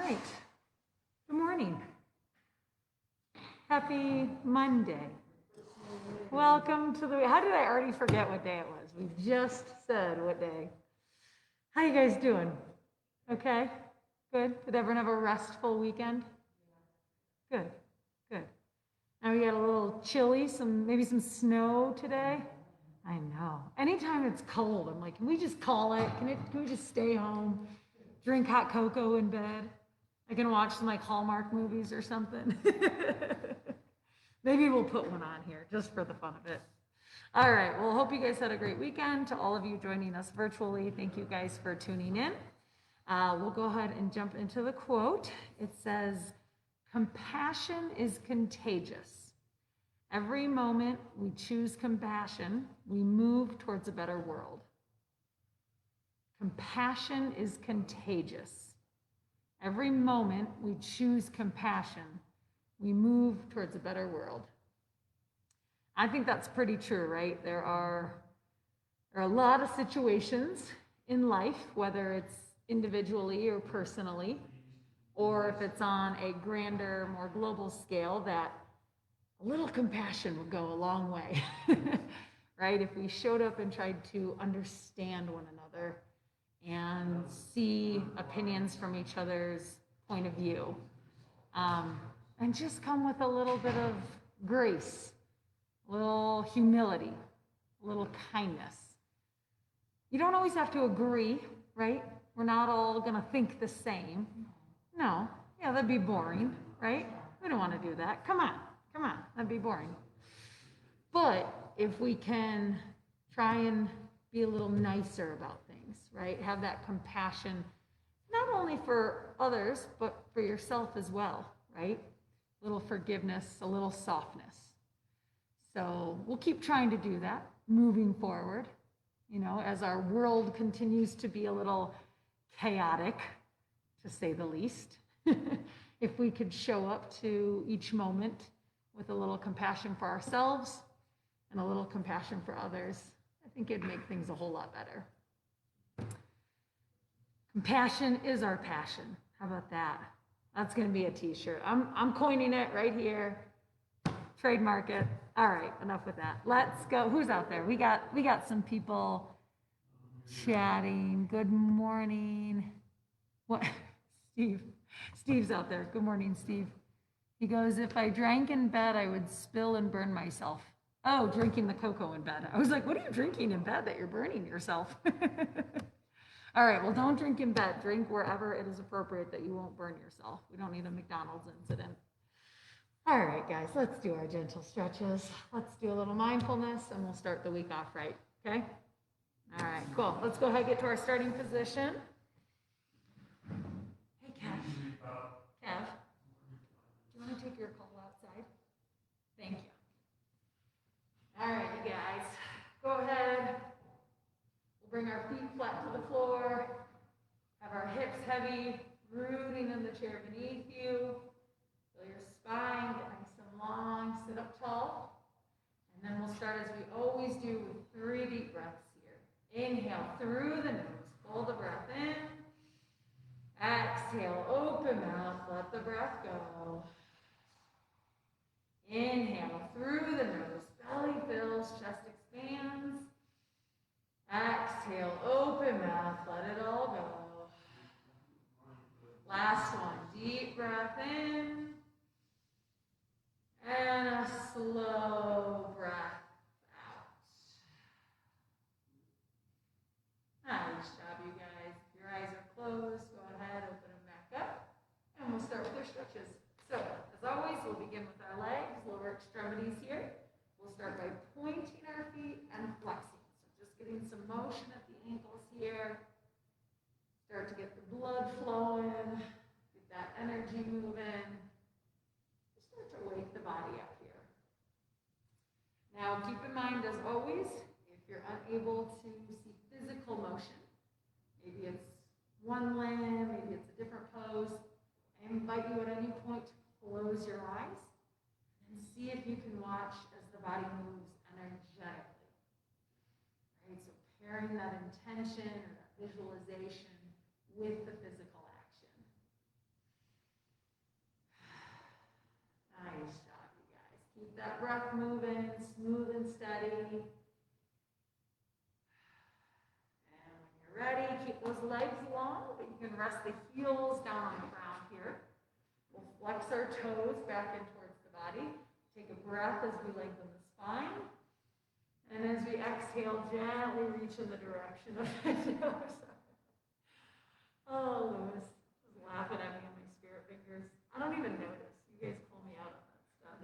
right. Good morning. Happy Monday. Welcome to the, how did I already forget what day it was? We just said what day. How you guys doing? Okay? Good? Did everyone have a restful weekend? Good, good. Now we got a little chilly, maybe some snow today. I know. Anytime it's cold, I'm like, can we just call it? Can we just stay home, drink hot cocoa in bed? I can watch some like Hallmark movies or something. Maybe we'll put one on here just for the fun of it. All right, well, hope you guys had a great weekend. To all of you joining us virtually, thank you guys for tuning in. We'll go ahead and jump into the quote. It says, compassion is contagious. Every moment we choose compassion, we move towards a better world. Compassion is contagious. Every moment we choose compassion, we move towards a better world. I think that's pretty true, right? There are a lot of situations in life, whether it's individually or personally, or if it's on a grander, more global scale, that a little compassion would go a long way, right? If we showed up and tried to understand one another and see opinions from each other's point of view, and just come with a little bit of grace, a little humility, a little kindness. You don't always have to agree, right? We're not all gonna think the same. No, yeah, that'd be boring, right? We don't want to do that. Come on, that'd be boring. But if we can try and be a little nicer about things, right? Have that compassion, not only for others, but for yourself as well, right? A little forgiveness, a little softness. So we'll keep trying to do that moving forward, as our world continues to be a little chaotic, to say the least. If we could show up to each moment with a little compassion for ourselves and a little compassion for others, I think it'd make things a whole lot better. Compassion is our passion. How about that? That's going to be a t-shirt. I'm coining it right here. Trademark it. All right, enough with that. Let's go. Who's out there? We got some people chatting. Good morning. What? Steve's out there. Good morning, Steve. He goes, if I drank in bed, I would spill and burn myself. Oh, drinking the cocoa in bed. I was like, what are you drinking in bed that you're burning yourself? All right, well, don't drink in bed. Drink wherever it is appropriate that you won't burn yourself. We don't need a McDonald's incident. All right, guys, let's do our gentle stretches. Let's do a little mindfulness, and we'll start the week off right, okay? All right, cool. Let's go ahead and get to our starting position. Hey, Kev. Kev, do you want to take your call outside? Thank you. All right, you guys, go ahead. We'll bring our feet flat to the floor, have our hips heavy, rooting in the chair beneath you. Feel your spine get nice and long, sit up tall. And then we'll start as we always do with 3 deep breaths here. Inhale through the nose, pull the breath in. Exhale, open mouth, let the breath go. Inhale through the nose, belly fills, chest expands. Exhale, open mouth, let it all go. Last one, deep breath in. And a slow breath out. Nice job, you guys. If your eyes are closed, go ahead, open them back up. And we'll start with our stretches. So, as always, we'll begin with our legs, lower extremities here. We'll start by pointing our feet and flexing. So just getting some motion at the ankles here. Start to get the blood flowing, get that energy moving. Just start to wake the body up here. Now, keep in mind, as always, if you're unable to see physical motion, maybe it's one limb, maybe it's a different pose, I invite you at any point to close your eyes and see if you can watch as the body moves energetically. Right? So pairing that intention or that visualization with the physical action. that breath moving, smooth and steady. And when you're ready, keep those legs long, but you can rest the heels down on the ground here. We'll flex our toes back in towards the body. Take a breath as we lengthen the spine. And as we exhale, gently reach in the direction of the nose. Oh, Lewis was laughing at me on my spirit fingers. I don't even notice. You guys pull me out on that stuff.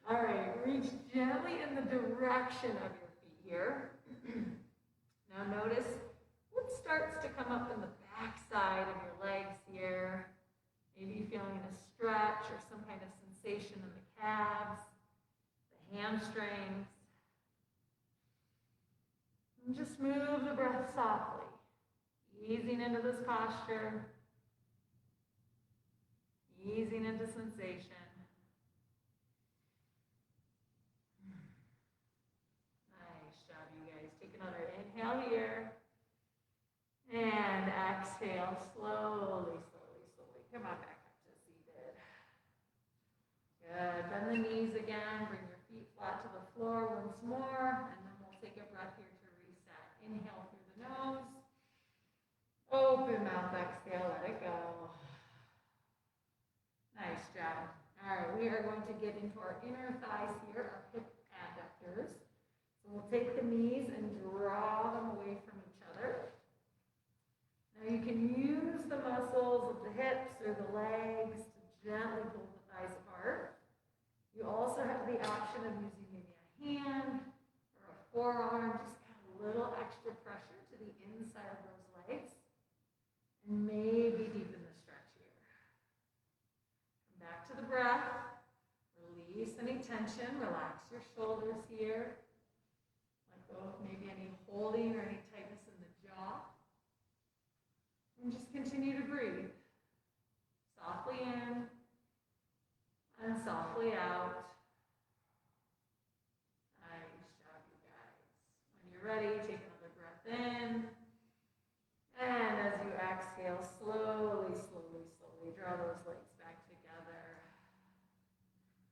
All right, reach gently in the direction of your feet here. Now notice what starts to come up in the back side of your legs here. Maybe feeling a stretch or some kind of sensation in the calves, the hamstrings. And just move the breath softly, easing into this posture, easing into sensation. Nice job, you guys. Take another inhale here. And exhale slowly, slowly, slowly. Come on back up to seated. Good. Bend the knees again. Bring your feet flat to the floor once more. And then we'll take a breath here to reset. Inhale through the nose. Open mouth, exhale, let it go. Nice job. All right, we are going to get into our inner thighs here, our hip adductors. So we'll take the knees and draw them away from each other. Now you can use the muscles of the hips or the legs to gently pull the thighs apart. You also have the option of using maybe a hand or a forearm, just add a little extra pressure to the inside of those legs. And maybe deepen the stretch here. Come back to the breath. Release any tension. Relax your shoulders here. Let go of maybe any holding or any tightness in the jaw. And just continue to breathe. Softly in and softly out. Nice job, you guys. When you're ready, take another breath in. And as you exhale, slowly, slowly, slowly draw those legs back together.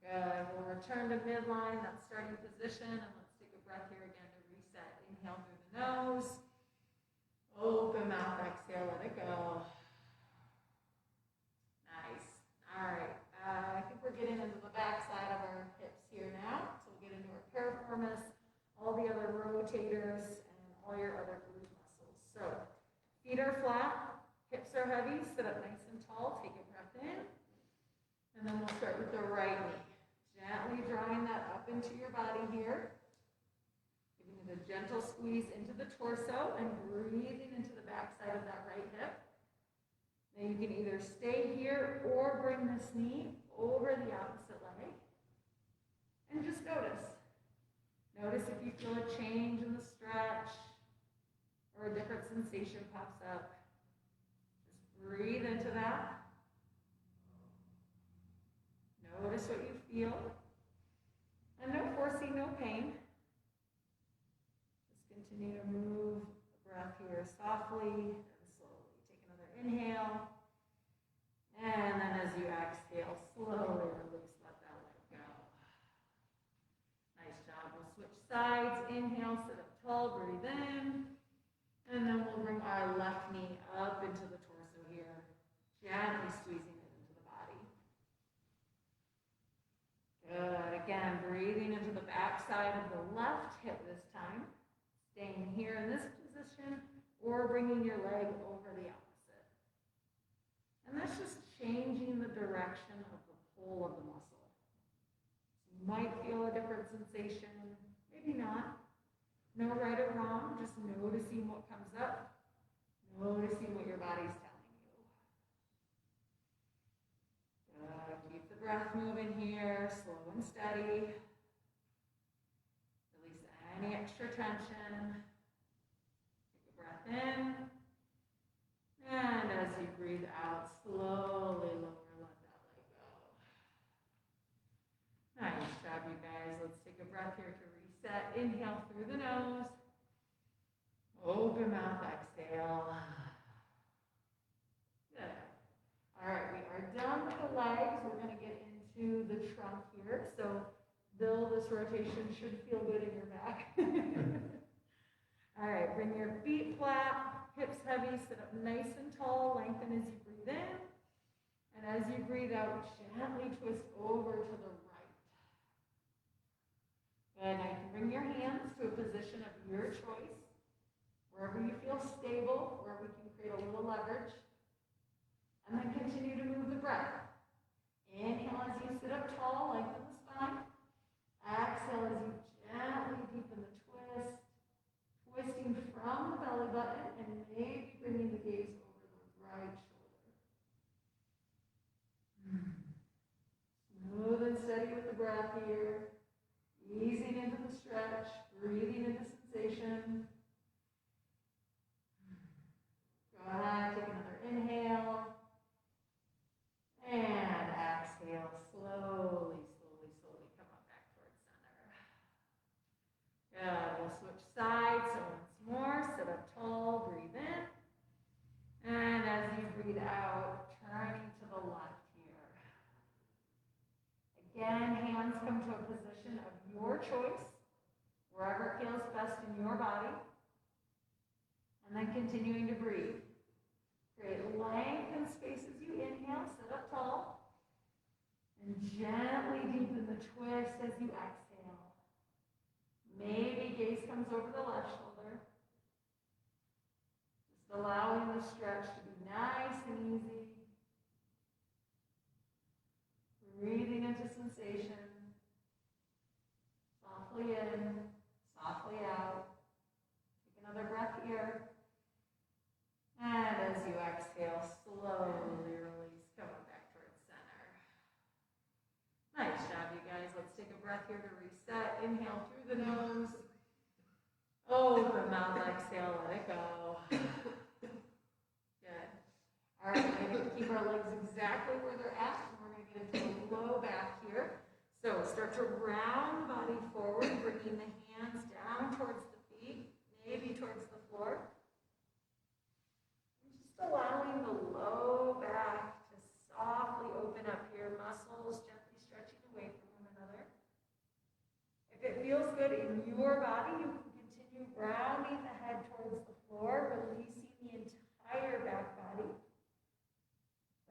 Good. We'll return to midline, that starting position, and let's take a breath here again to reset. Inhale through the nose. Open mouth, exhale, let it go. Nice. All right. I think we're getting into the back side of our hips here now. So we'll get into our piriformis, all the other rotators, and all your other glute muscles. So feet are flat, hips are heavy, sit up nice and tall, take a breath in, and then we'll start with the right knee. Gently drawing that up into your body here, giving it a gentle squeeze into the torso and breathing into the back side of that right hip. Now you can either stay here or bring this knee over the opposite leg, and just notice. Notice if you feel a change in the stretch, or a different sensation pops up. Just breathe into that. Notice what you feel. And no forcing, no pain. Just continue to move the breath here softly and slowly. Take another inhale. And then as you exhale, slowly release, let that let go. Nice job. We'll switch sides. Inhale, sit up tall, breathe in. And then we'll bring our left knee up into the torso here, gently squeezing it into the body. Good. Again, breathing into the back side of the left hip this time. Staying here in this position, or bringing your leg over the opposite. And that's just changing the direction of the pull of the muscle. You might feel a different sensation, maybe not. No right or wrong, just noticing what comes up, noticing what your body's telling you. Keep the breath moving here, slow and steady. Release any extra tension. Take a breath in. And as you breathe out, slowly lower, let that leg go. Nice job, you guys. Let's take a breath here to reset. Inhale through the nose. Open mouth, exhale. Good. All right, we are done with the legs. We're going to get into the trunk here. So Bill, this rotation should feel good in your back. All right, bring your feet flat, hips heavy, sit up nice and tall, lengthen as you breathe in. And as you breathe out, gently twist over to the right. Good, now you can bring your hands to a position of your choice, wherever you feel stable, where we can create a little leverage. And then continue to move the breath. Inhale as you sit up tall, lengthen the spine. Exhale as you gently deepen the twist, twisting from the belly button and maybe bringing the gaze over the right shoulder. Smooth and steady with the breath here, easing into the stretch, breathing into sensation. Go ahead, take another inhale. And exhale, slowly come up back towards center. Good, we'll switch sides, so once more, sit up tall, breathe in. And as you breathe out, turning to the left here. Again, hands come to a position of your choice, wherever it feels best in your body. And then continuing to breathe. Create length and space as you inhale, sit up tall. And gently deepen the twist as you exhale. Maybe gaze comes over the left shoulder. Just allowing the stretch to be nice and easy. Breathing into sensation. Softly in, softly out. Take another breath here. And as you exhale, slowly release, coming back towards center. Nice job, you guys. Let's take a breath here to reset. Inhale through the nose. Open mouth, exhale, let it go. Good. All right, we're going to keep our legs exactly where they're at, and we're going to get into a low back here. So start to round the body forward, bringing the hands down towards the feet, maybe towards the floor. Allowing the low back to softly open up here, muscles gently stretching away from one another. If it feels good in your body, you can continue rounding the head towards the floor, releasing the entire back body.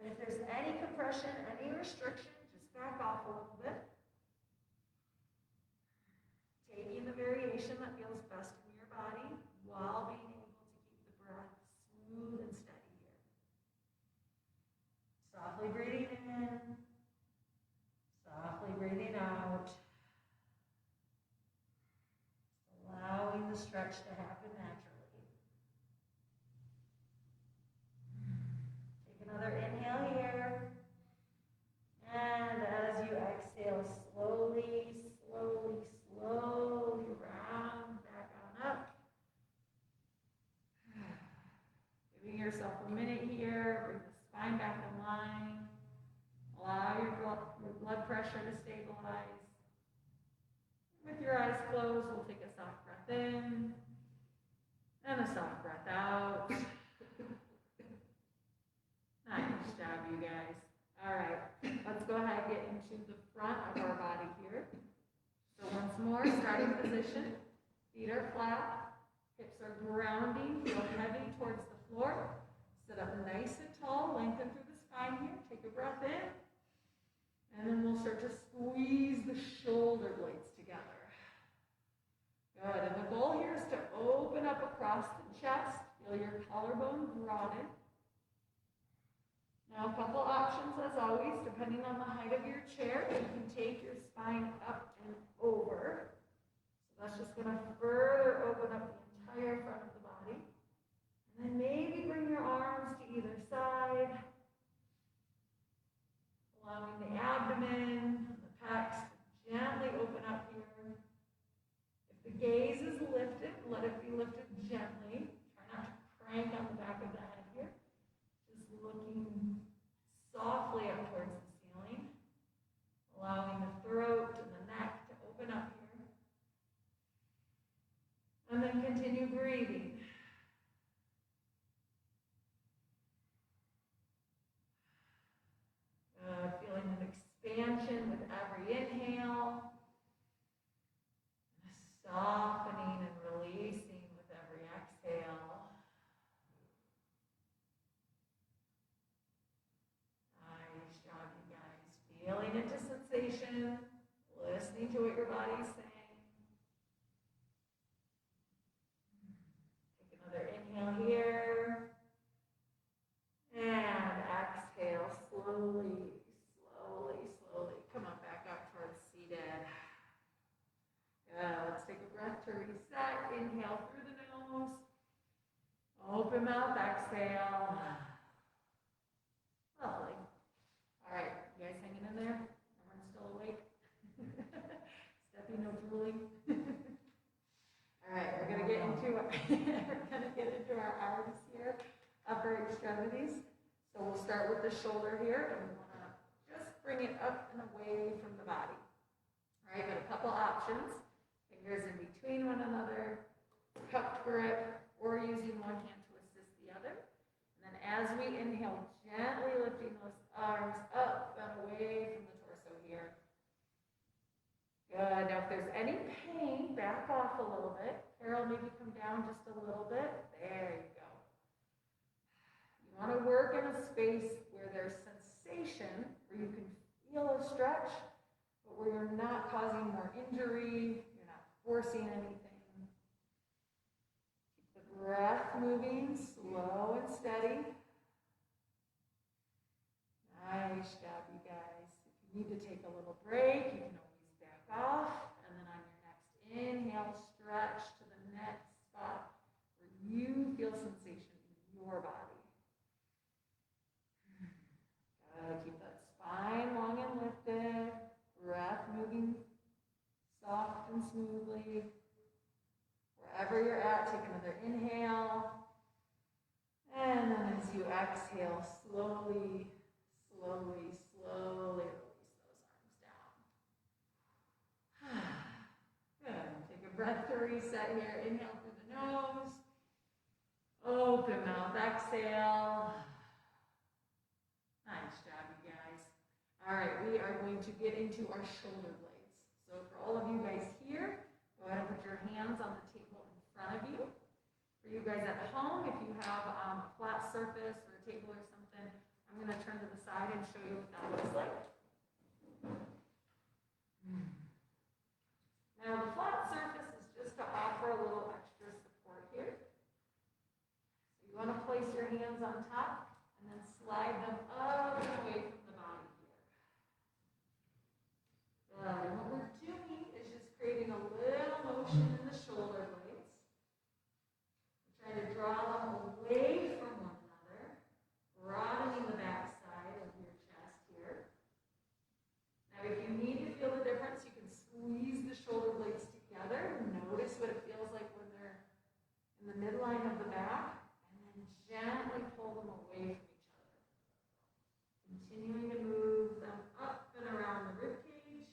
But if there's any compression, any restriction, just back off a little bit. Taking the variation that feels best in your body while being able to keep the breath smooth and steady. Softly breathing in, softly breathing out, allowing the stretch to happen naturally. Take another inhale here, and as you exhale, slowly round back on up. Giving yourself a minute here, bring the spine back in line. Allow your blood pressure to stabilize. With your eyes closed, we'll take a soft breath in and a soft breath out. Nice job, you guys. All right, let's go ahead and get into the front of our body here. So once more, starting position. Feet are flat, hips are grounding, feel heavy towards the floor. Sit up nice and tall, lengthen through the spine here. Take a breath in. And then we'll start to squeeze the shoulder blades together. Good, and the goal here is to open up across the chest. Feel your collarbone broaden. Now a couple options as always, depending on the height of your chair. You can take your spine up and over. So that's just going to further open up the entire front of the body. And then maybe bring your arms to either side, allowing the abdomen and the pecs to gently open up here. If the gaze is lifted, let it be lifted gently. Try not to crank on the back of the head here. Just looking softly up towards the ceiling, allowing the throat and the neck to open up here. And then continue breathing. softening and releasing with every exhale. Nice job, you guys. Feeling into sensation, listening to what your body's saying. Take another inhale here. And exhale slowly, slowly, slowly. Come on, back up towards seated. Good. Let's take a breath to reset. Inhale through the nose. Open mouth, exhale. Lovely. All right, you guys hanging in there? Everyone still awake? Stepping, no drooling. All right, we're gonna get into our arms here, upper extremities. So we'll start with the shoulder here, and we want to just bring it up and away from the body. All right, got a couple options. Fingers in between one another, cupped grip, or using one hand to assist the other. And then as we inhale, gently lifting those arms up and away from the torso here. Good. Now if there's any pain, back off a little bit. Carol, maybe come down just a little bit. There you go. You want to work in a space where there's sensation, where you can feel a stretch, but where you're not causing more injury, you're not forcing anything. Keep the breath moving, slow and steady. Nice job, you guys. If you need to take a little break, you can always back off, and then on your next inhale, stretch to the next spot where you feel sensation in your body. Keep that spine long and lifted, breath moving soft and smoothly. Wherever you're at, take another inhale. And then as you exhale, slowly, slowly, slowly release those arms down. Good. Take a breath to reset here. Inhale through the nose. Open mouth, exhale. Nice job, you guys. All right, we are going to get into our shoulder blades. So for all of you guys here, go ahead and put your hands on the table in front of you. For you guys at home, if you have a flat surface or a table or something, I'm going to turn to the side and show you what that looks like. Now, the flat surface is just to offer a little extra support here. So you want to place your hands on top and then slide them up and away from the body here. And what we're doing is just creating a little motion in the shoulder blades. We're trying to draw them away from one another, broadening the back side of your chest here. Now if you need to feel the difference, you can squeeze the shoulder blades together. Notice what it feels like when they're in the midline of the back, and then gently pull them away from each other. Continuing to move them up and around the rib cage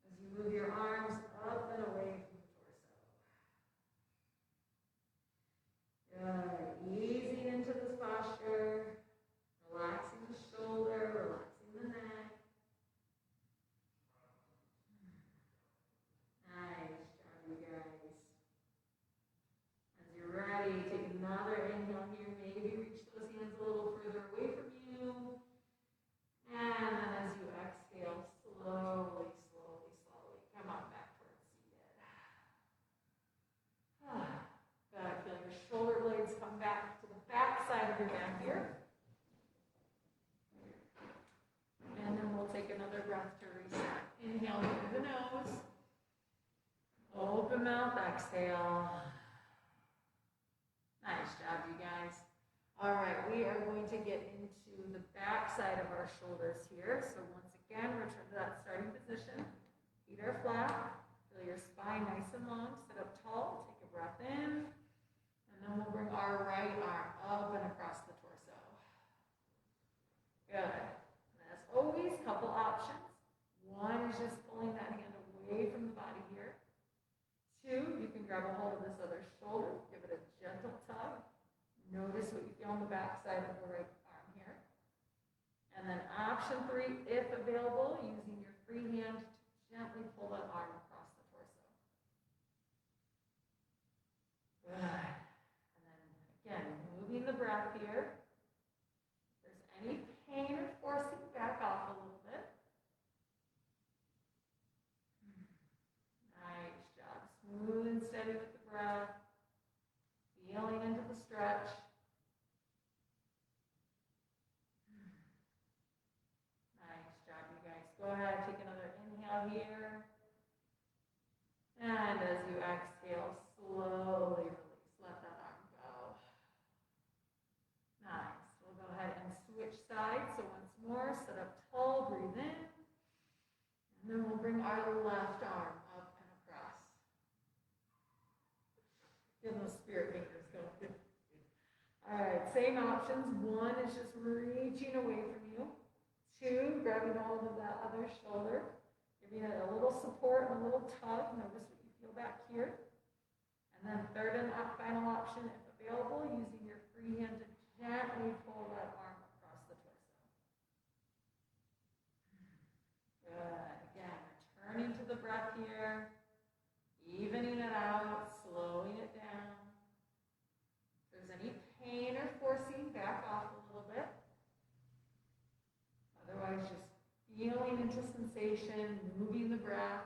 as you move your arms up and away from the torso. Good. Easing into this posture, relaxing the shoulder, relaxing the neck. Nice job, you guys. As you're ready, take another inhale here. Maybe reach those hands a little further away from you. And then as you exhale, slowly, slowly, slowly, come on back towards seated. Good. Feel your shoulder blades come back to the back side of your back here. And then we'll take another breath to reset. Inhale through the nose. Open mouth, exhale. Nice job, you guys. All right, we are going to get into the back side of our shoulders here. So once again, return to that starting position. Feet are flat. Feel your spine nice and long. Sit up tall. Take a breath in. And then we'll bring our right arm up and across the torso. Good. And as always, couple options. One is just pulling that hand away from the body here. Two, you can grab a hold of this other shoulder. Give it a gentle tug. Notice what you feel on the back side of the right arm here. And then option three, if available, using your free hand to gently pull that arm across the torso. Good. And then again, moving the breath here. If there's any pain or forcing, back off a little bit. Nice job. Smooth and steady with the breath. Feeling into the stretch. Nice job, you guys. Go ahead, take another inhale here. And as you exhale, slowly release. Let that arm go. Nice. We'll go ahead and switch sides. So once more, sit up tall, breathe in. And then we'll bring our left arm up and across. Get those spirit fingers going. All right, same options. One is just reaching away from you. Two, grabbing hold of that other shoulder. Giving it a little support and a little tug. Notice what you feel back here. And then third and final option, if available, using your free hand to gently pull that arm across the torso. Good. Again, returning to the breath here. Evening it out, slowing it down. If there's any pain or forcing, back off a little bit. Otherwise, just feeling into sensation, moving the breath.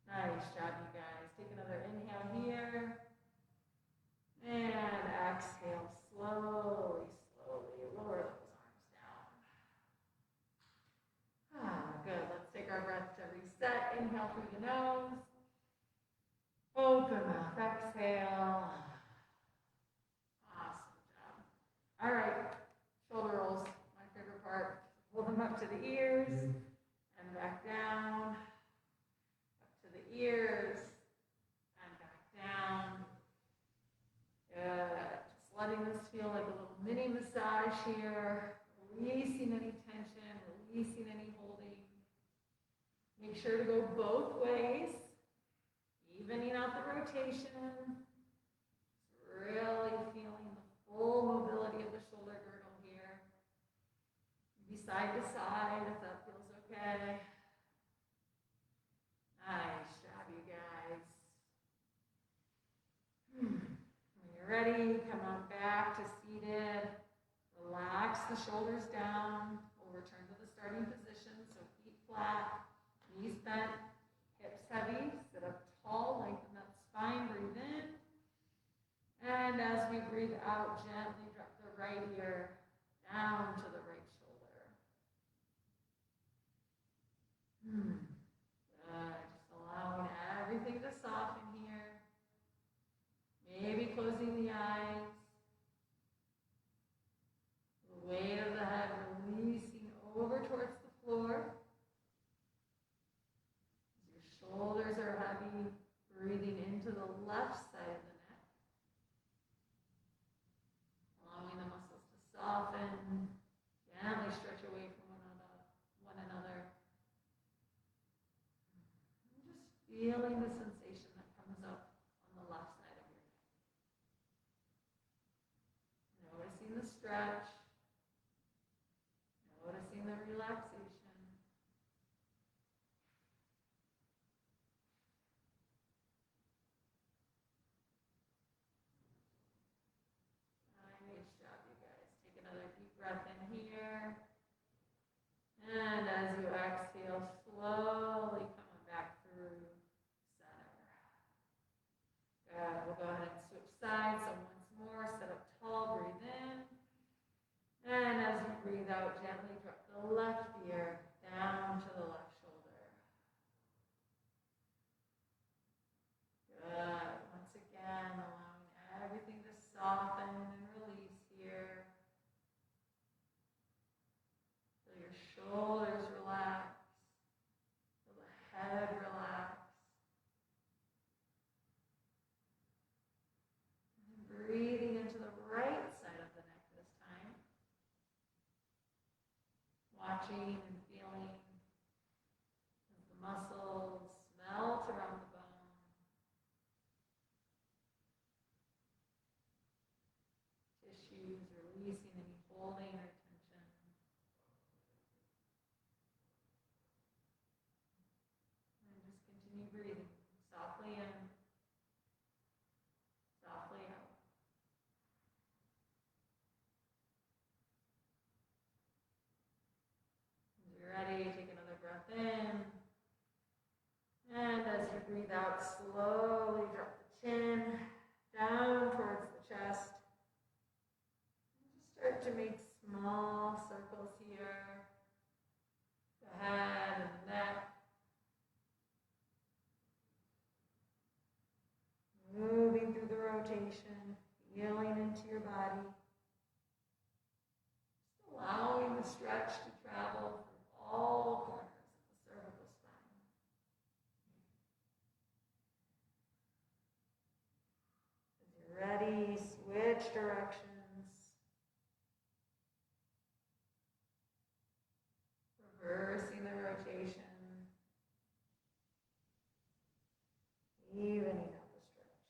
Nice job, you guys. Take another inhale here. And exhale slowly, slowly. Lower those arms down. Good. Let's take our breath to reset. Inhale through the nose. Open mouth. Exhale. Awesome job. All right. Shoulder rolls, my favorite part. Hold them up to the ears and back down. Up to the ears and back down. Good. Just letting this feel like a little mini massage here. Releasing any tension, releasing any holding. Make sure to go both ways. Evening out the rotation. Really feeling the full mobility of the shoulder girdle here. Maybe side to side if that feels okay. Nice job, you guys. When you're ready, come on back to seated. Relax the shoulders down. We'll return to the starting position. So feet flat, knees bent, hips heavy. Sit up tall, lengthen that spine, breathe in. And as we breathe out, gently drop the right ear down to the right shoulder. Good. Just allowing everything to soften here. Maybe closing the eyes. The weight of the head releasing over towards the floor. As your shoulders are heavy, breathing into the left side of the neck. Allowing the muscles to soften, gently stretch away from one another. And just feeling the sensation that comes up on the left side of your neck. Noticing the stretch, noticing the relaxation. Nice job, you guys. Take another deep breath in here. And as you exhale, slowly coming back through center. Good. We'll go ahead and switch sides. So once more, sit up tall, breathe in. And as you breathe out, gently drop the left ear down to the left shoulder. Good. Once again, allowing everything to soften and release here. Feel your shoulders relax. Feel the head relax. And breathing into the right side of the neck this time. Watching and feeling as the muscles melt around the bone. Tissues releasing any holding or tension. And just continue breathing. breathe out, slowly drop the chin down towards the chest. Just start to make small circles here. The head and the neck. Moving through the rotation, feeling into your body. Just allowing the stretch to travel through all corners of the cervical spine. As you're ready, switch directions. Reversing the rotation. Evening out the stretch.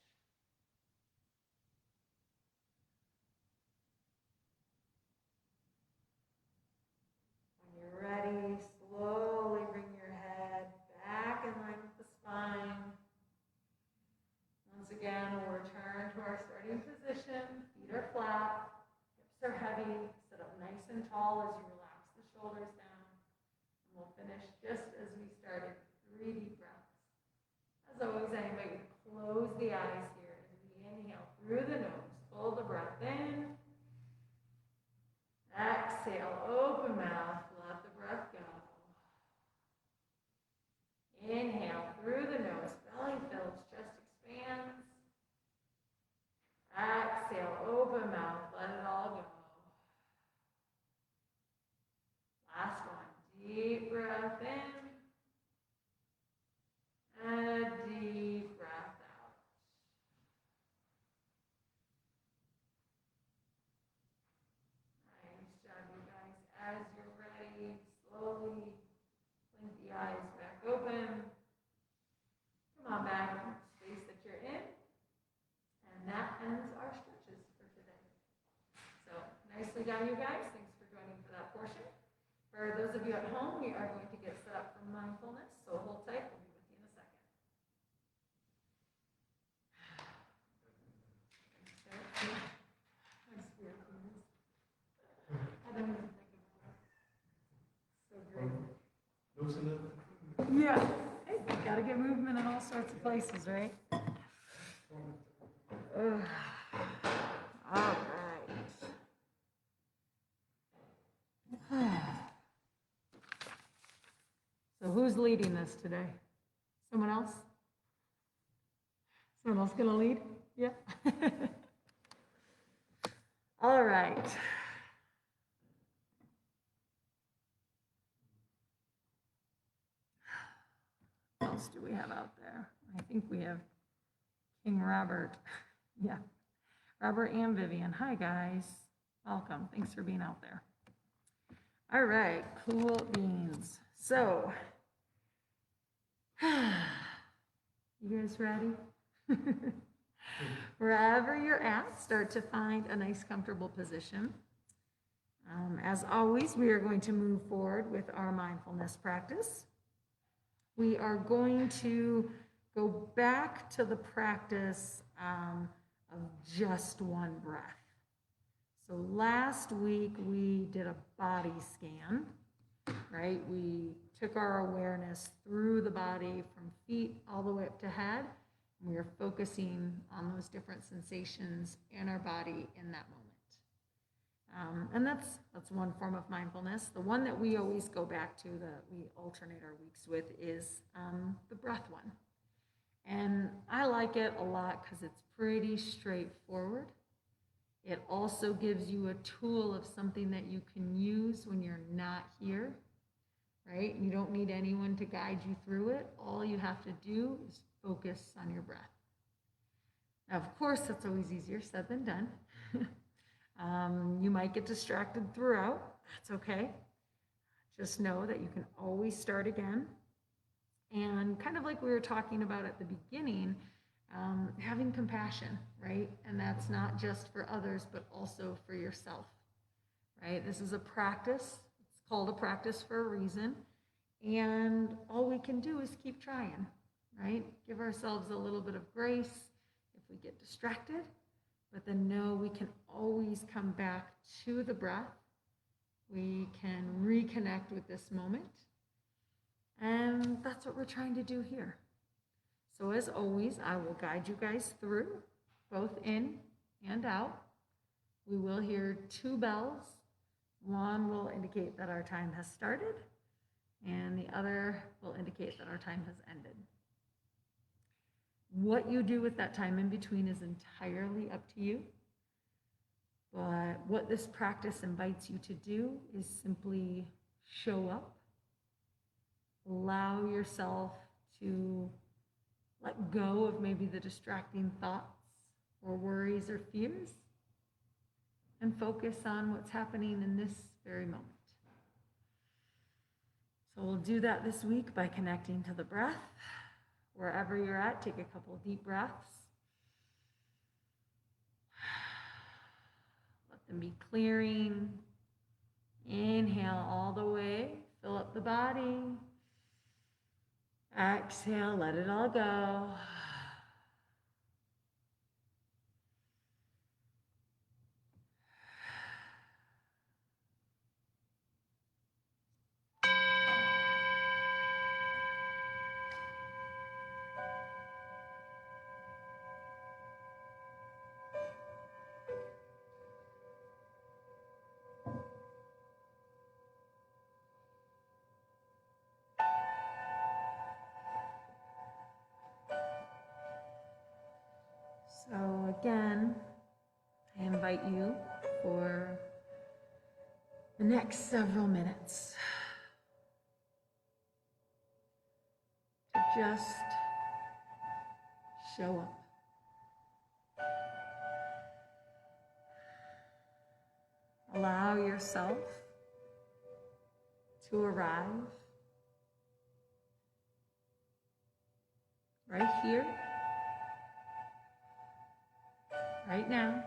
When you're ready, slowly bring your head back in line with the spine. Once again, we'll return to our starting position. Feet are flat, hips are heavy. Sit up nice and tall as you relax the shoulders down. And we'll finish just as we started. 3 deep breaths. As always, I invite you to close the eyes here as we inhale through the nose. Pull the breath in. Exhale, open mouth, let the breath go. Inhale through the nose, belly fills, chest expands. Exhale, open mouth, let it all go. Last one, deep breath in. And a deep breath out. Nice job, you guys. As you're ready, slowly blink the eyes back open. Come on back to the space that you're in. And that ends our stretches for today. So nicely done, you guys. Thanks for joining for that portion. For those of you at home, we are going to get set up for mindfulness. So hold tight. We'll be with you in a second. I don't even think about it. So great. Loosen up. Yeah. Hey, gotta get movement in all sorts of places, right? All right. So who's leading this today? Someone else? Someone else gonna lead? Yeah. All right. What else do we have out there? I think we have King Robert. Yeah. Robert and Vivian. Hi, guys. Welcome. Thanks for being out there. All right. Cool beans. So, you guys ready? Wherever you're at, start to find a nice, comfortable position. As always, we are going to move forward with our mindfulness practice. We are going to go back to the practice of just one breath. So last week we did a body scan, right? We took our awareness through the body from feet all the way up to head. And we are focusing on those different sensations in our body in that moment. And that's one form of mindfulness. The one that we always go back to, that we alternate our weeks with, is the breath one. And I like it a lot because it's pretty straightforward. It also gives you a tool of something that you can use when you're not here, right? You don't need anyone to guide you through it. All you have to do is focus on your breath. Now, of course, that's always easier said than done. You might get distracted throughout. That's okay. Just know that you can always start again. And kind of like we were talking about at the beginning, having compassion, right? And that's not just for others, but also for yourself, right? This is a practice. It's called a practice for a reason. And all we can do is keep trying, right? Give ourselves a little bit of grace if we get distracted, but then know we can always come back to the breath. We can reconnect with this moment. And that's what we're trying to do here. So as always, I will guide you guys through, both in and out. We will hear 2 bells. One will indicate that our time has started, and the other will indicate that our time has ended. What you do with that time in between is entirely up to you. But what this practice invites you to do is simply show up. Allow yourself to let go of maybe the distracting thoughts or worries or fears, and focus on what's happening in this very moment. So we'll do that this week by connecting to the breath. Wherever you're at, take a couple deep breaths. Let them be clearing. Inhale all the way, fill up the body. Exhale, let it all go. So again, I invite you for the next several minutes to just show up. Allow yourself to arrive right here, right now.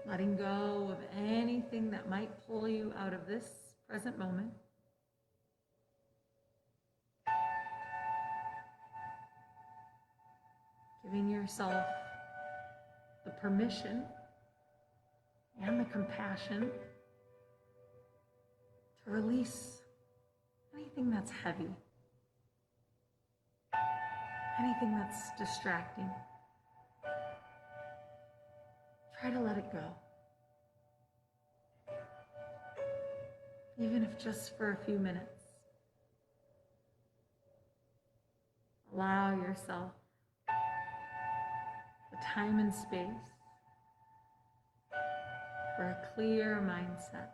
Letting go of anything that might pull you out of this present moment. Giving yourself the permission and the compassion to release anything that's heavy, anything that's distracting. Try to let it go. Even if just for a few minutes. Allow yourself the time and space for a clear mindset,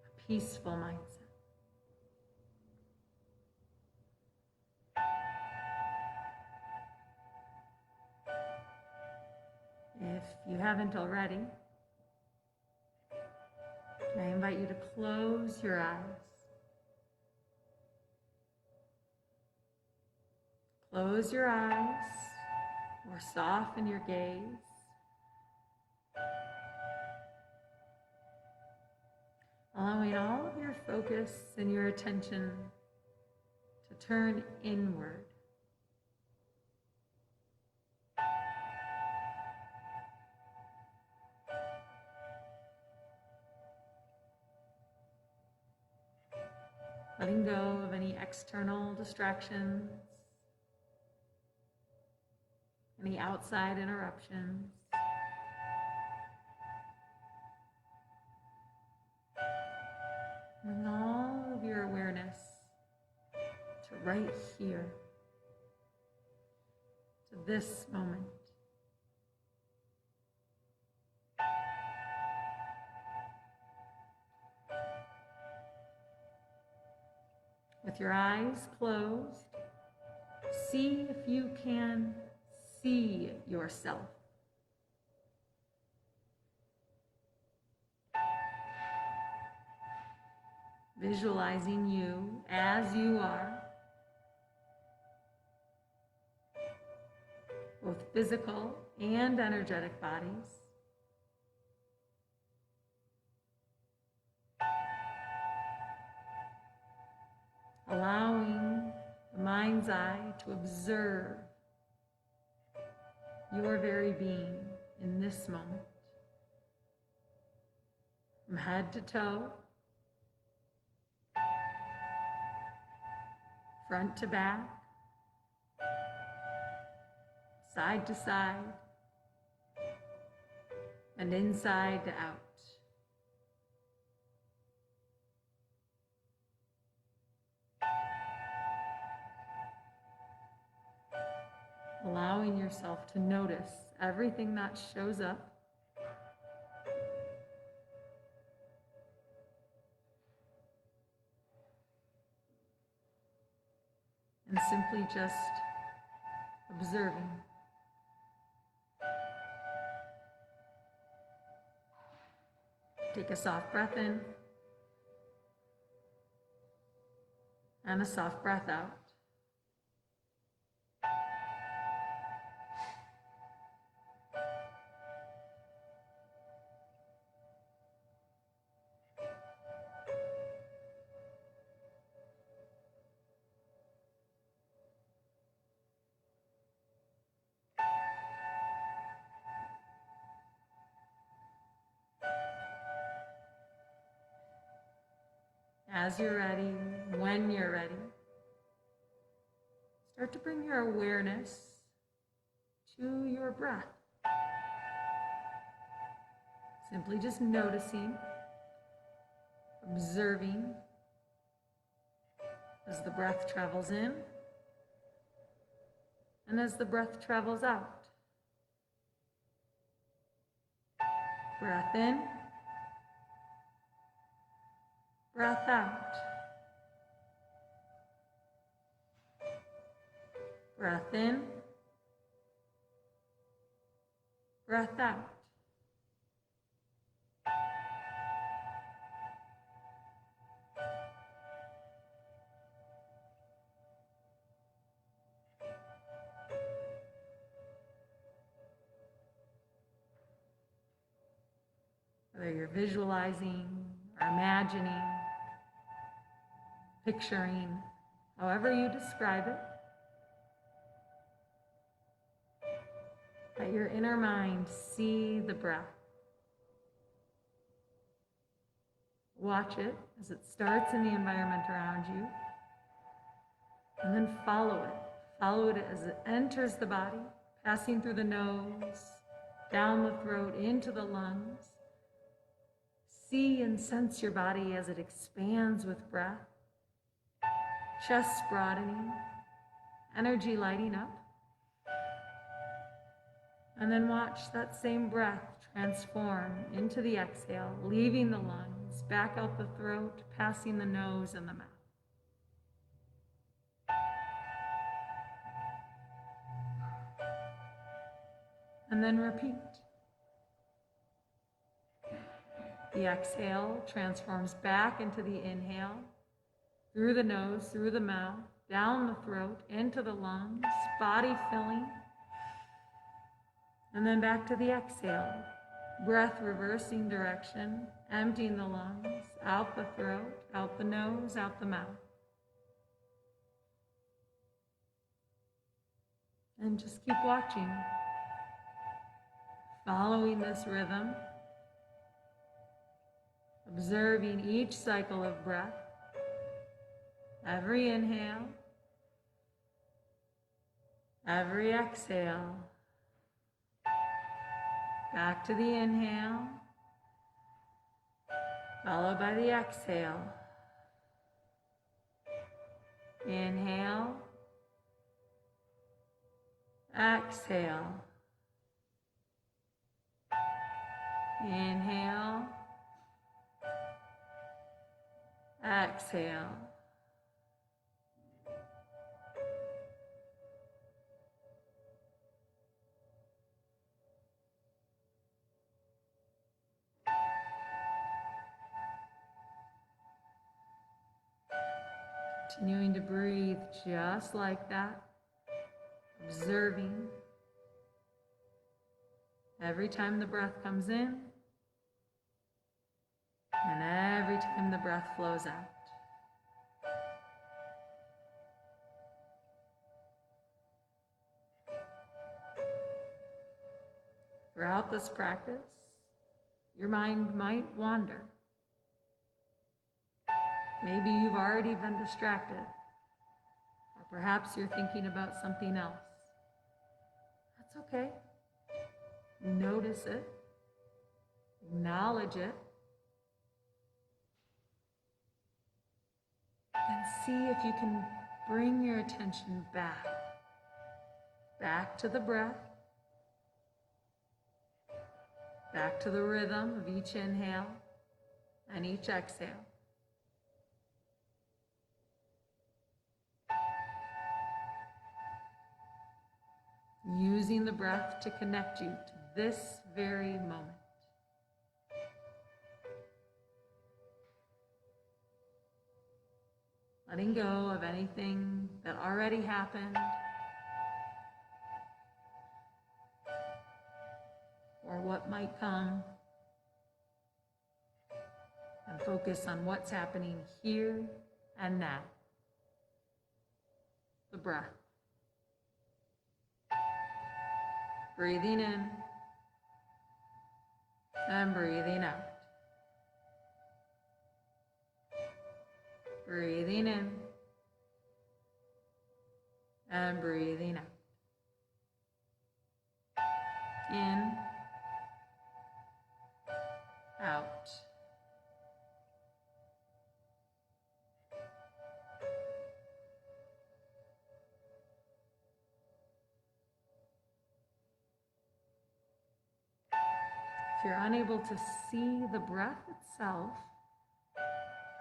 a peaceful mindset. If you haven't already, I invite you to close your eyes. Close your eyes or soften your gaze. Allowing all of your focus and your attention to turn inward. Letting go of any external distractions, any outside interruptions. Bring all of your awareness to right here, to this moment. With your eyes closed, see if you can see yourself. Visualizing you as you are, both physical and energetic bodies. Allowing the mind's eye to observe your very being in this moment. from head to toe, front to back, side to side, and inside to out. Allowing yourself to notice everything that shows up. And simply just observing. Take a soft breath in and a soft breath out. As you're ready, when you're ready, start to bring your awareness to your breath. Simply just noticing, observing as the breath travels in and as the breath travels out. Breath in, breath out. Breath in, breath out. Whether you're visualizing or imagining, picturing, however you describe it, let your inner mind see the breath. Watch it as it starts in the environment around you, and then follow it. Follow it as it enters the body, passing through the nose, down the throat, into the lungs. See and sense your body as it expands with breath, chest broadening, energy lighting up. And then watch that same breath transform into the exhale, leaving the lungs, back out the throat, passing the nose and the mouth. And then repeat. The exhale transforms back into the inhale, through the nose, through the mouth, down the throat, into the lungs, body filling. And then back to the exhale. Breath reversing direction, emptying the lungs, out the throat, out the nose, out the mouth. And just keep watching, following this rhythm, observing each cycle of breath, every inhale, every exhale. Back to the inhale, followed by the exhale. Inhale, exhale. Inhale, exhale. Continuing to breathe just like that, observing every time the breath comes in and every time the breath flows out. Throughout this practice, your mind might wander. Maybe you've already been distracted, or perhaps you're thinking about something else. That's okay. Notice it, acknowledge it, and see if you can bring your attention back to the breath, back to the rhythm of each inhale and each exhale. Using the breath to connect you to this very moment. Letting go of anything that already happened or what might come, and focus on what's happening here and now. The breath. Breathing in and breathing out. Breathing in and breathing out. In, out. If you're unable to see the breath itself,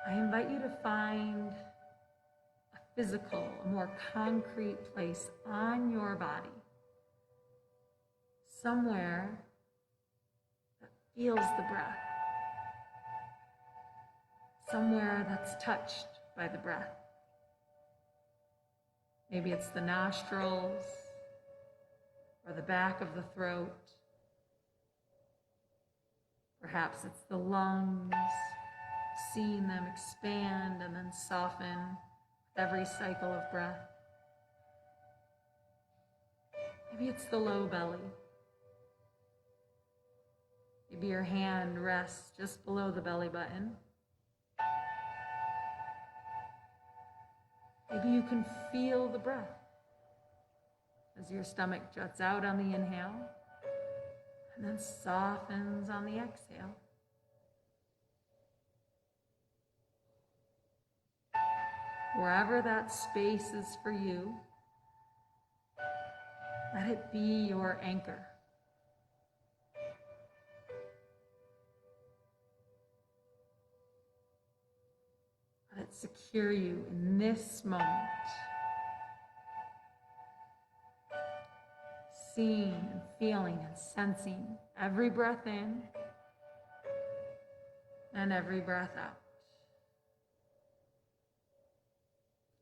I invite you to find a physical, a more concrete place on your body, somewhere that feels the breath, somewhere that's touched by the breath. Maybe it's the nostrils or the back of the throat. Perhaps it's the lungs, seeing them expand and then soften with every cycle of breath. Maybe it's the low belly. Maybe your hand rests just below the belly button. Maybe you can feel the breath as your stomach juts out on the inhale and then softens on the exhale. Wherever that space is for you, let it be your anchor. Let it secure you in this moment. Seeing and feeling and sensing every breath in and every breath out.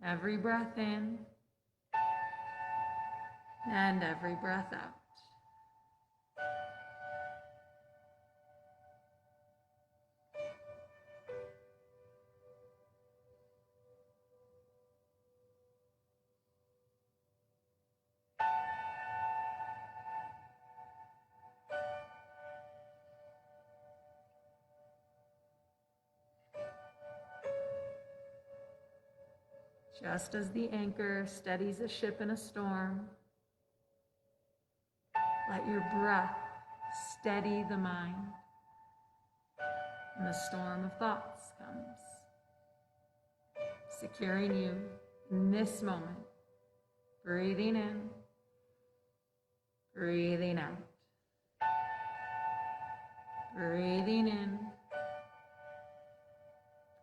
Every breath in and every breath out. Just as the anchor steadies a ship in a storm, let your breath steady the mind when the storm of thoughts comes, securing you in this moment, breathing in, breathing out, breathing in,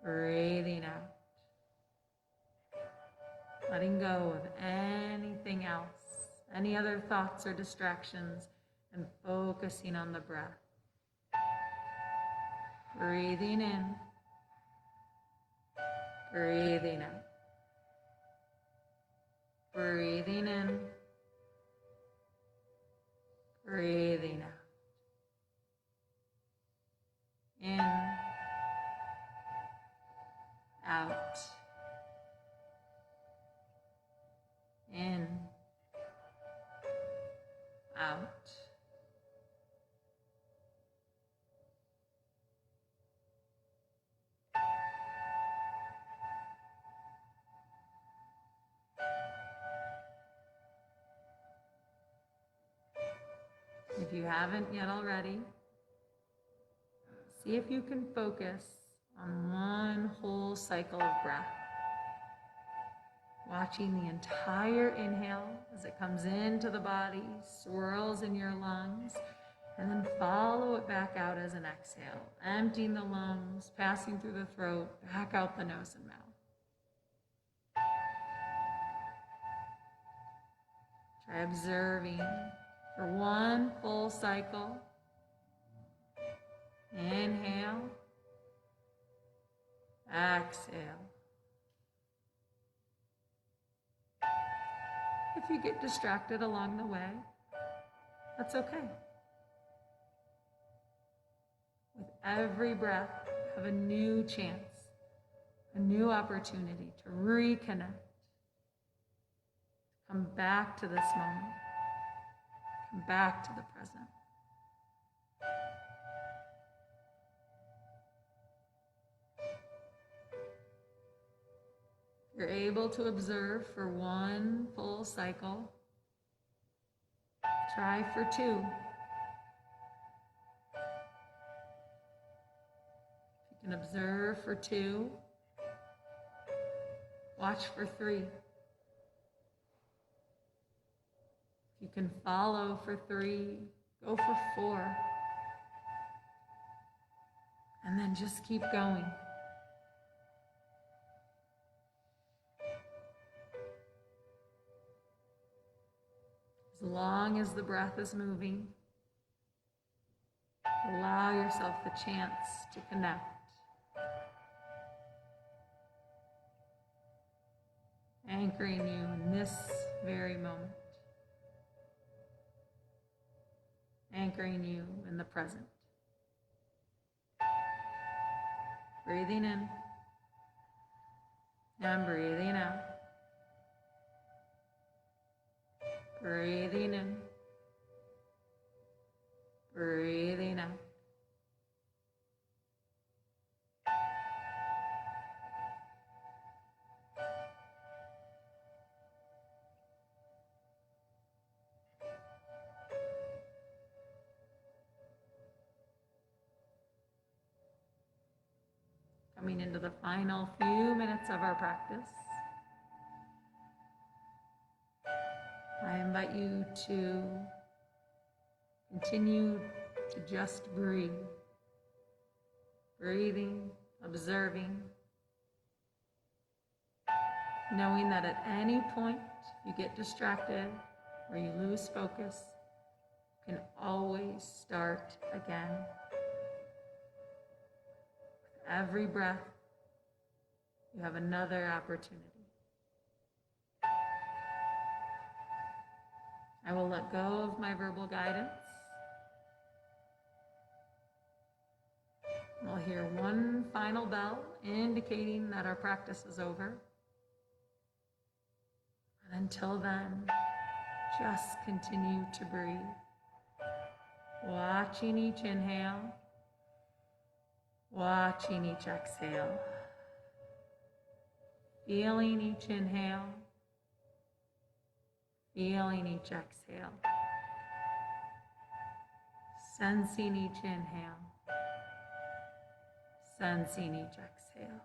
breathing out. Letting go of anything else, any other thoughts or distractions, and focusing on the breath. Breathing in, breathing out. Breathing in, breathing out. In, out. In, out. if you haven't yet already, see if you can focus on one whole cycle of breath. Watching the entire inhale as it comes into the body, swirls in your lungs, and then follow it back out as an exhale, emptying the lungs, passing through the throat, back out the nose and mouth. Try observing for one full cycle. Inhale, exhale. If you get distracted along the way, that's okay. With every breath, have a new chance, a new opportunity to reconnect. Come back to this moment. Come back to the present. If you're able to observe for one full cycle, try for 2. If you can observe for 2, watch for 3. If you can follow for 3, go for 4. And then just keep going. As long as the breath is moving, allow yourself the chance to connect. Anchoring you in this very moment. Anchoring you in the present. Breathing in and breathing out. Breathing in, breathing out. Coming into the final few minutes of our practice, I invite you to continue to just breathe. Breathing, observing, knowing that at any point you get distracted or you lose focus, you can always start again. With every breath, you have another opportunity. I will let go of my verbal guidance. We'll hear one final bell indicating that our practice is over. And until then, just continue to breathe. Watching each inhale, watching each exhale. Feeling each inhale, feeling each exhale. Sensing each inhale, sensing each exhale.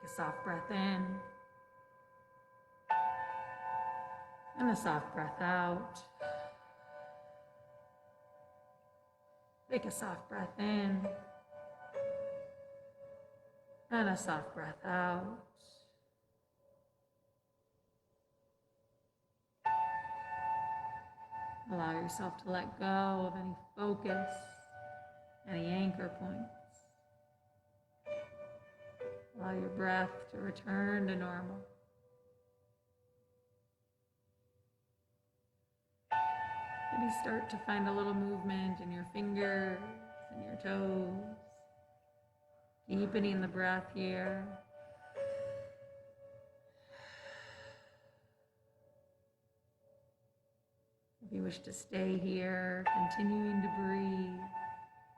A soft breath in. And a soft breath out. Take a soft breath in. And a soft breath out. Allow yourself to let go of any focus, any anchor points. Allow your breath to return to normal. Maybe start to find a little movement in your fingers and your toes. Deepening the breath here. If you wish to stay here, continuing to breathe,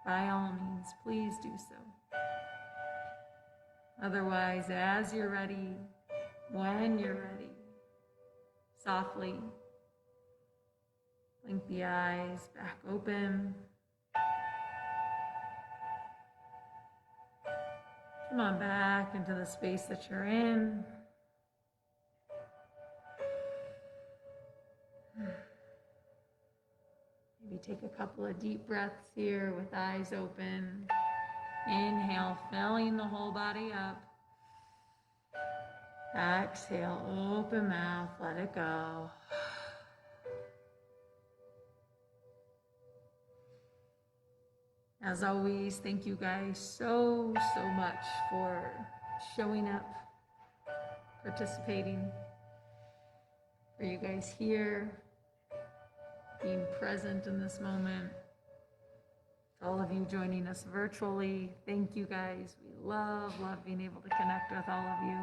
by all means, please do so. Otherwise, as you're ready, when you're ready, softly blink the eyes back open. Come on back into the space that you're in. Maybe take a couple of deep breaths here with eyes open. Inhale, filling the whole body up. Exhale, open mouth, let it go. As always, thank you guys so much for showing up, participating, for you guys here, being present in this moment. All of you joining us virtually, thank you guys. We love being able to connect with all of you.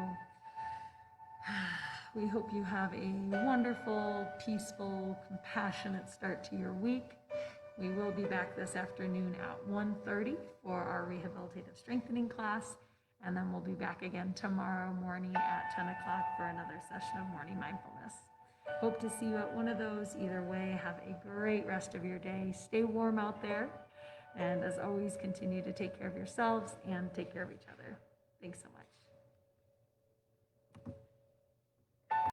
We hope you have a wonderful, peaceful, compassionate start to your week. We will be back this afternoon at 1:30 for our rehabilitative strengthening class, and then we'll be back again tomorrow morning at 10 o'clock for another session of morning mindfulness. Hope to see you at one of those. Either way, have a great rest of your day. Stay warm out there. And as always, continue to take care of yourselves and take care of each other. Thanks so much.